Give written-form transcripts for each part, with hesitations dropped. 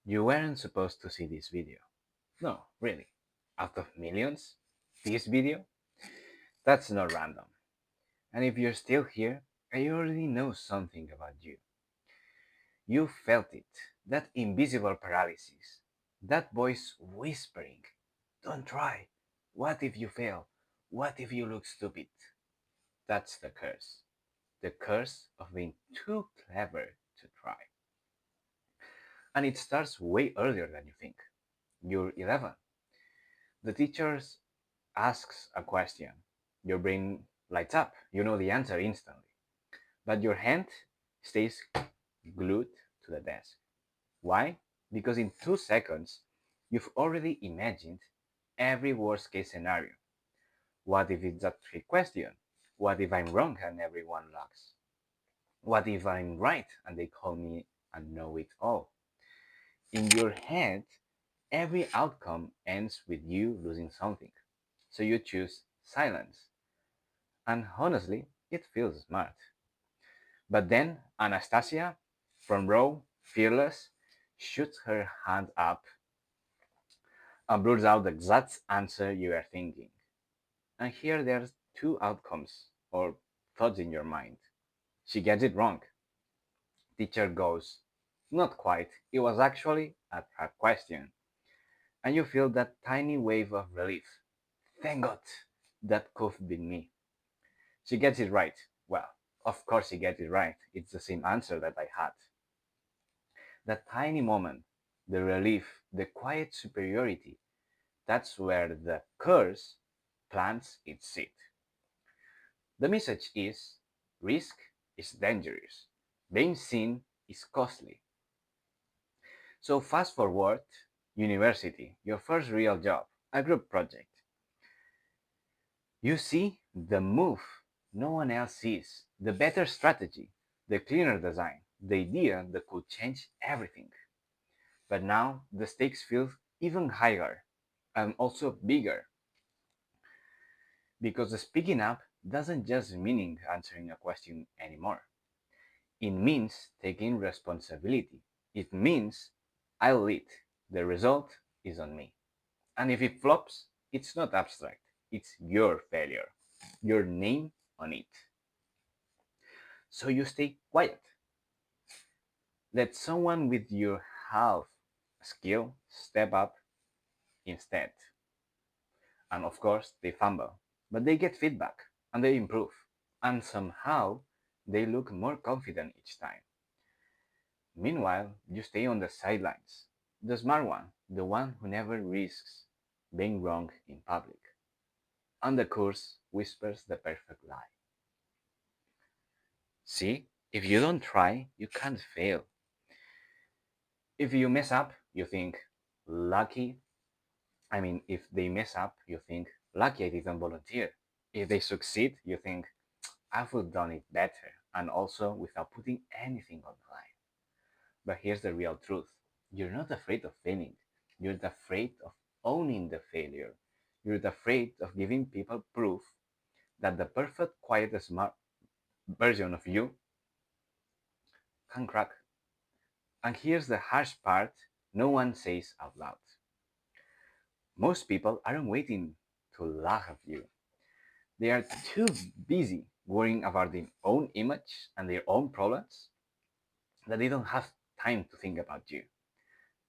You weren't supposed to see this video. No, really. Out of millions? This video? That's not random. And if you're still here, I already know something about you. You felt it. That invisible paralysis. That voice whispering. Don't try. What if you fail? What if you look stupid? That's the curse. The curse of being too clever to try. And it starts way earlier than you think. You're 11. The teacher asks a question. Your brain lights up. You know the answer instantly. But your hand stays glued to the desk. Why? Because in 2 seconds, you've already imagined every worst case scenario. What if it's a trick question? What if I'm wrong and everyone laughs? What if I'm right and they call me a know it all? In your head, every outcome ends with you losing something. So you choose silence. And honestly, it feels smart. But then Anastasia, from row, fearless, shoots her hand up and blurts out the exact answer you are thinking. And here there's two outcomes or thoughts in your mind. She gets it wrong. Teacher goes, not quite. It was actually a trick question. And you feel that tiny wave of relief. Thank God, that could have been me. She gets it right. Well, of course she gets it right. It's the same answer that I had. That tiny moment, the relief, the quiet superiority, that's where the curse plants its seed. The message is risk is dangerous, being seen is costly. So, fast forward, university, your first real job, a group project. You see the move no one else sees, the better strategy, the cleaner design, the idea that could change everything. But now the stakes feel even higher and also bigger because speaking up doesn't just mean answering a question anymore. It means taking responsibility. It means I'll lead. The result is on me. And if it flops, it's not abstract. It's your failure. Your name on it. So you stay quiet. Let someone with your half skill step up instead. And of course, they fumble. But they get feedback and they improve. And somehow, they look more confident each time. Meanwhile, you stay on the sidelines. The smart one, the one who never risks being wrong in public. And the course whispers the perfect lie. See, if you don't try, you can't fail. If you mess up, you think, lucky. If they mess up, you think, lucky I didn't volunteer. If they succeed, you think, I would have done it better, and also without putting anything on the line. But here's the real truth you're not afraid of failing, you're afraid of owning the failure. You're afraid of giving people proof that the perfect, quiet, smart version of you can crack. And here's the harsh part no one says out loud. Most people aren't waiting to laugh at you. They are too busy worrying about their own image and their own problems that they don't have time to think about you.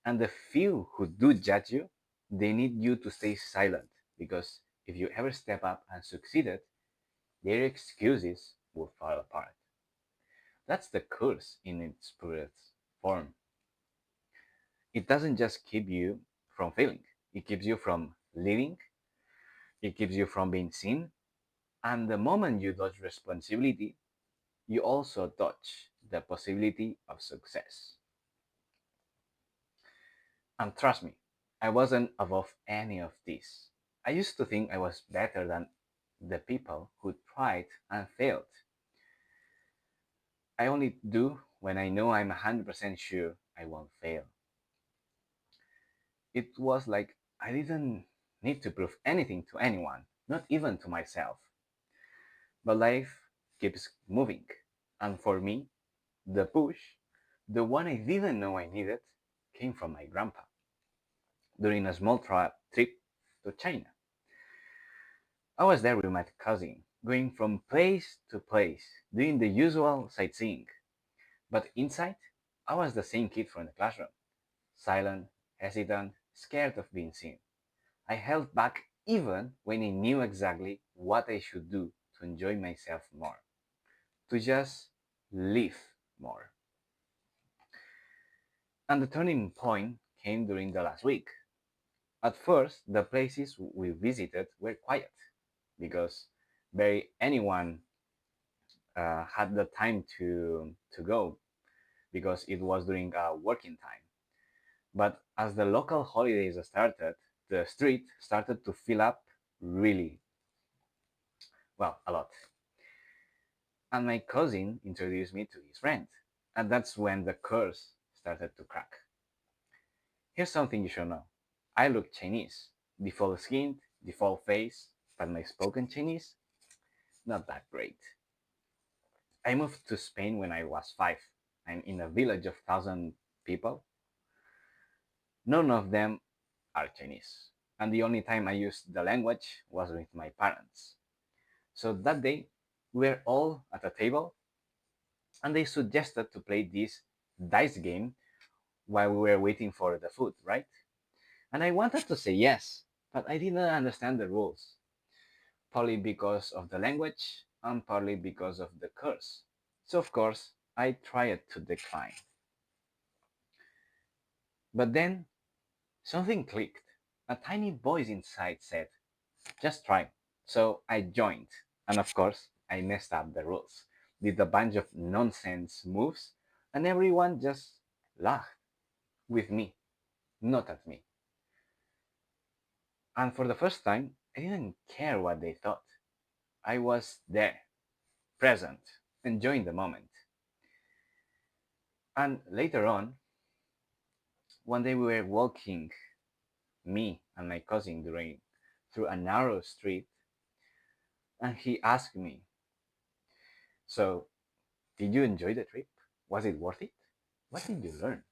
And the few who do judge you, they need you to stay silent because if you ever step up and succeeded, their excuses will fall apart. That's the curse in its purest form. It doesn't just keep you from failing, it keeps you from leading, it keeps you from being seen, and the moment you dodge responsibility, you also dodge the possibility of success. And trust me, I wasn't above any of this. I used to think I was better than the people who tried and failed. I only do when I know I'm 100% sure I won't fail. It was like I didn't need to prove anything to anyone, not even to myself. But life keeps moving. And for me, the push, the one I didn't know I needed, came from my grandpa during a small trip to China. I was there with my cousin, going from place to place, doing the usual sightseeing. But inside, I was the same kid from the classroom, silent, hesitant, scared of being seen. I held back even when I knew exactly what I should do to enjoy myself more, to just live more. And the turning point came during the last week. At first, the places we visited were quiet because barely anyone had the time to go because it was during working time. But as the local holidays started, the street started to fill up really well, a lot. And my cousin introduced me to his friend, and that's when the curse started to crack. Here's something you should know. I look Chinese, default skin, default face, but my spoken Chinese, not that great. I moved to Spain when I was 5. I'm in a village of 1,000 people. None of them are Chinese. And the only time I used the language was with my parents. So that day, we were all at a table and they suggested to play this dice game while we were waiting for the food, right? And I wanted to say yes, but I didn't understand the rules, partly because of the language and partly because of the curse. So, of course, I tried to decline. But then something clicked. A tiny voice inside said, just try. So I joined. And of course, I messed up the rules, did a bunch of nonsense moves, and everyone just laughed with me, not at me. And for the first time, I didn't care what they thought. I was there, present, enjoying the moment. And later on, one day we were walking, me and my cousin, through a narrow street, and he asked me, so, did you enjoy the trip? Was it worth it? What did you learn?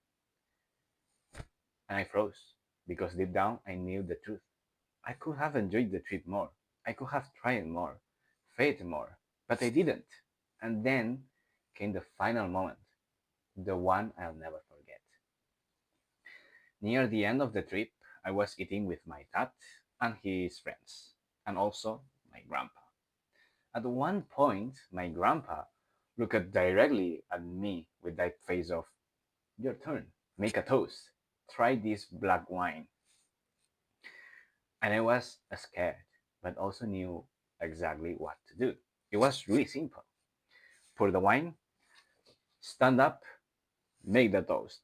And I froze because deep down I knew the truth. I could have enjoyed the trip more. I could have tried more, failed more, but I didn't. And then came the final moment, the one I'll never forget. Near the end of the trip, I was eating with my dad and his friends, and also my grandpa. At one point, my grandpa looked directly at me with that face of, your turn, make a toast, try this black wine. And I was scared, but also knew exactly what to do. It was really simple. Pour the wine, stand up, make the toast.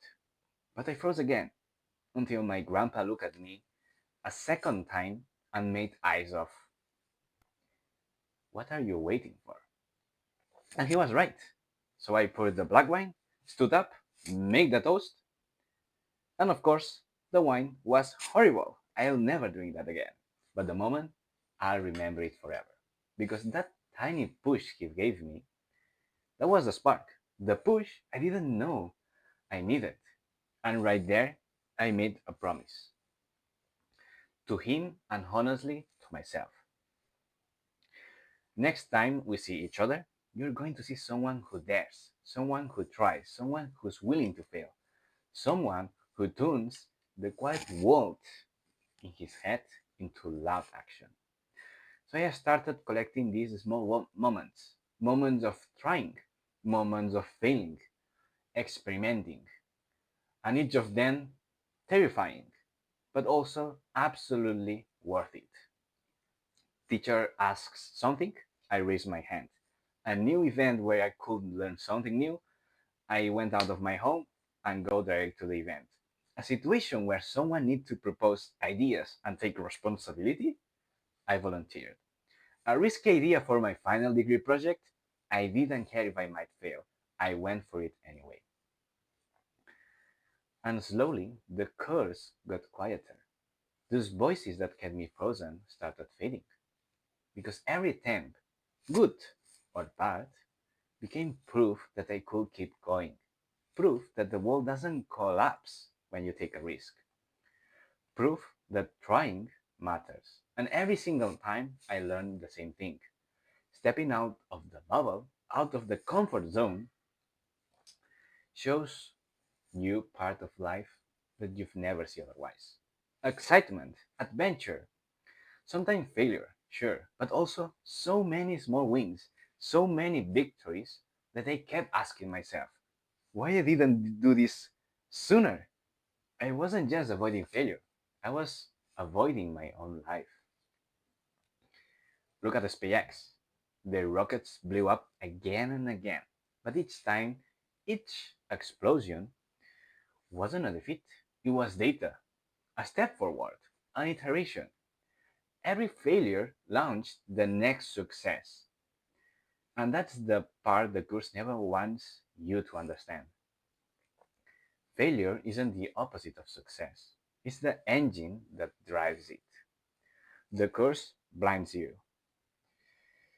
But I froze again until my grandpa looked at me a second time and made eyes of, what are you waiting for? And he was right. So I poured the black wine, stood up, made the toast, and of course, the wine was horrible. I'll never drink that again. But the moment, I'll remember it forever. Because that tiny push he gave me, that was the spark. The push I didn't know I needed. And right there, I made a promise to him and honestly to myself. Next time we see each other, you're going to see someone who dares, someone who tries, someone who's willing to fail, someone who turns the quiet world in his head into loud action. So I started collecting these small moments, moments of trying, moments of failing, experimenting, and each of them terrifying, but also absolutely worth it. Teacher asks something, I raise my hand. A new event where I could learn something new, I went out of my home and go direct to the event. A situation where someone needs to propose ideas and take responsibility, I volunteered. A risky idea for my final degree project, I didn't care if I might fail. I went for it anyway. And slowly, the curse got quieter. Those voices that kept me frozen started fading. Because every attempt, good or bad, became proof that I could keep going. Proof that the world doesn't collapse. when you take a risk. Proof that trying matters. And every single time I learn the same thing. Stepping out of the bubble, out of the comfort zone, shows you part of life that you've never seen otherwise. Excitement, adventure, sometimes failure, sure, but also so many small wins, so many victories that I kept asking myself, why I didn't do this sooner? I wasn't just avoiding failure, I was avoiding my own life. Look at the SpaceX. The rockets blew up again and again, but each time, each explosion wasn't a defeat. It was data, a step forward, an iteration. Every failure launched the next success. And that's the part the course never wants you to understand. Failure isn't the opposite of success, it's the engine that drives it. The course blinds you.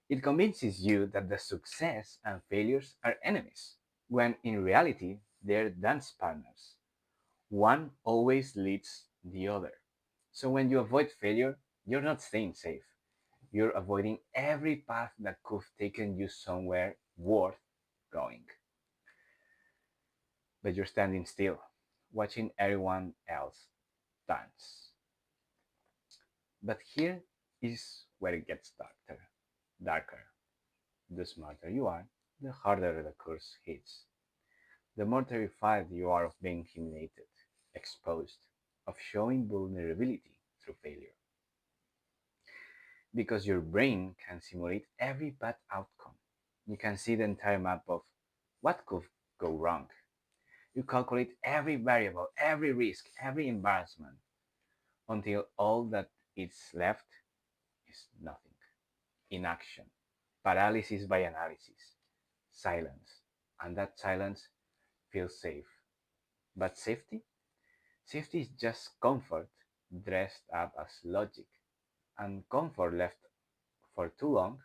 It convinces you that the success and failures are enemies, when in reality they're dance partners. One always leads the other. So when you avoid failure, you're not staying safe. You're avoiding every path that could have taken you somewhere worth going. But you're standing still, watching everyone else dance. But here is where it gets darker. The smarter you are, the harder the curse hits. The more terrified you are of being humiliated, exposed, of showing vulnerability through failure. Because your brain can simulate every bad outcome. You can see the entire map of what could go wrong. You calculate every variable, every risk, every embarrassment, until all that is left is nothing. Inaction, paralysis by analysis, silence. And that silence feels safe. But safety? Safety is just comfort dressed up as logic, and comfort left for too long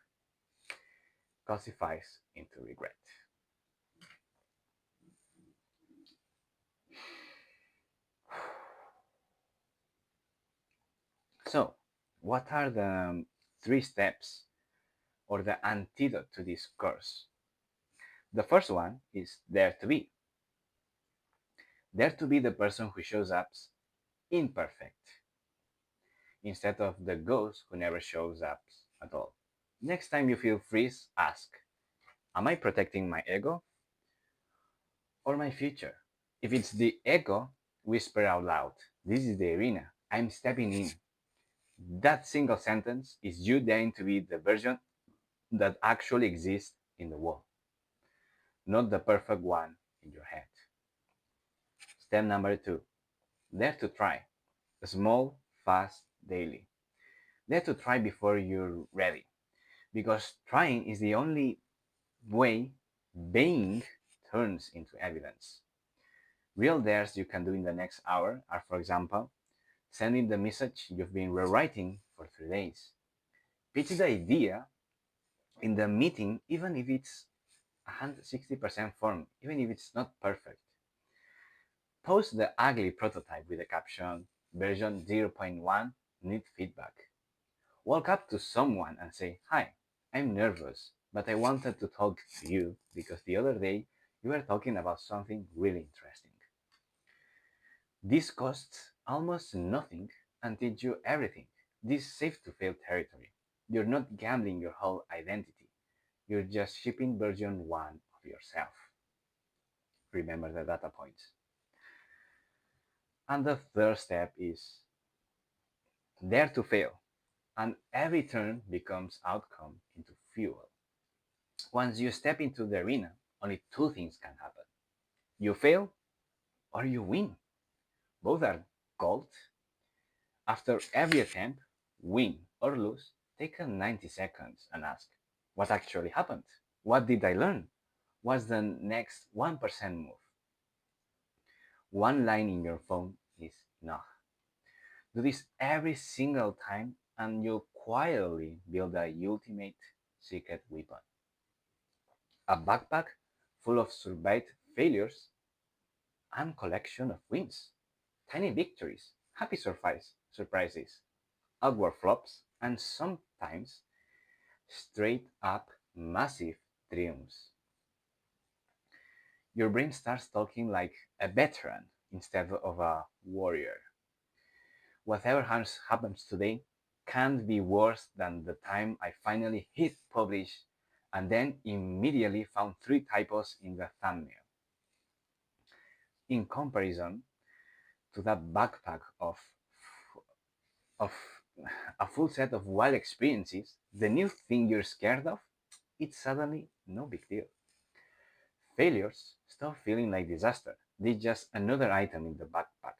calcifies into regret. So, what are the three steps or the antidote to this curse? The first one is dare to be. Dare to be the person who shows up imperfect instead of the ghost who never shows up at all. Next time you feel freeze, ask, am I protecting my ego or my future? If it's the ego, whisper out loud, this is the arena. I'm stepping in. That single sentence is you daring to be the version that actually exists in the world, not the perfect one in your head. Step number two, dare to try. Small, fast, daily. Dare to try before you're ready. Because trying is the only way being turns into evidence. Real dares you can do in the next hour are, for example, sending the message you've been rewriting for 3 days. Pitch the idea in the meeting, even if it's 160% form, even if it's not perfect. Post the ugly prototype with the caption version zero point 0.1 need feedback. Walk up to someone and say, hi, I'm nervous, but I wanted to talk to you because the other day you were talking about something really interesting. This costs almost nothing and teach you everything. This is safe to fail territory. You're not gambling your whole identity. You're just shipping version 1 of yourself. Remember the data points. And the third step is dare to fail. And every turn becomes outcome into fuel. Once you step into the arena, only two things can happen. You fail or you win. Both are gold. After every attempt, win or lose, take a 90 seconds and ask, what actually happened? What did I learn? What's the next 1% move? One line in your phone is enough. Do this every single time and you'll quietly build a ultimate secret weapon. A backpack full of survived failures and collection of wins. tiny victories, happy surprises, awkward flops, and sometimes straight up massive triumphs. Your brain starts talking like a veteran instead of a warrior. Whatever happens today can't be worse than the time I finally hit publish and then immediately found three typos in the thumbnail. In comparison to that backpack of a full set of wild experiences, the new thing you're scared of, it's suddenly no big deal. Failures stop feeling like disaster. They're just another item in the backpack.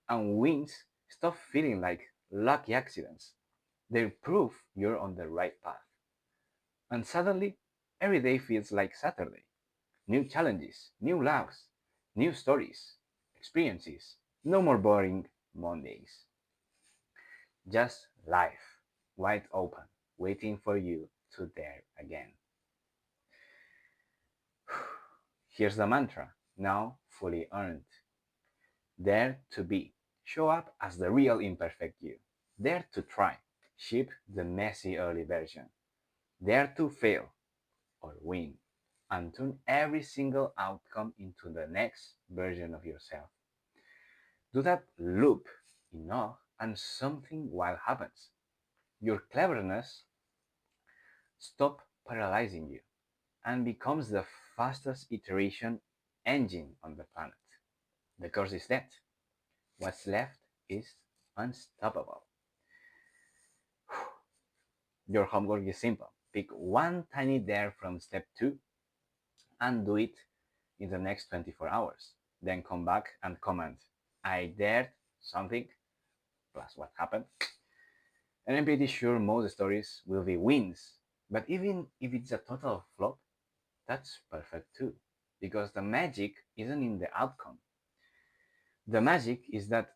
And wins stop feeling like lucky accidents. They're proof you're on the right path. And suddenly, every day feels like Saturday. New challenges, new laughs, new stories, experiences. No more boring Mondays. Just life, wide open, waiting for you to dare again. Here's the mantra, now fully earned. Dare to be. Show up as the real imperfect you. Dare to try. Ship the messy early version. Dare to fail or win. And turn every single outcome into the next version of yourself. Do that loop enough and something wild happens. Your cleverness stops paralyzing you and becomes the fastest iteration engine on the planet. The course is dead. What's left is unstoppable. Your homework is simple. Pick one tiny dare from step 2 and do it in the next 24 hours. Then come back and comment, I dared something, plus what happened. And I'm pretty sure most stories will be wins. But even if it's a total flop, that's perfect too. Because the magic isn't in the outcome. The magic is that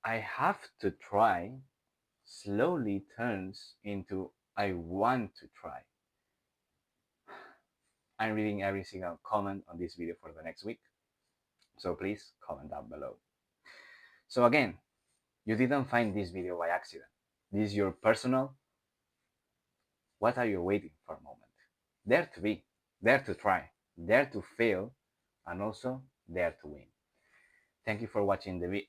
I have to try slowly turns into I want to try. I'm reading every single comment on this video for the next week, so please comment down below. So again, you didn't find this video by accident. This is your personal what are you waiting for moment. Dare to be, dare to try, dare to fail, and also dare to win. Thank you for watching the video.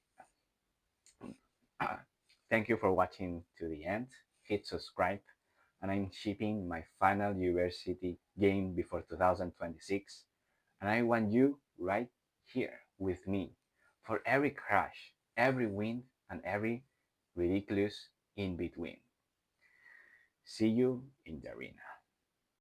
Thank you for watching to the end. Hit subscribe, and I'm shipping my final university game before 2026, and I want you right here with me for every crash, every win, and every ridiculous in between. See you in the arena.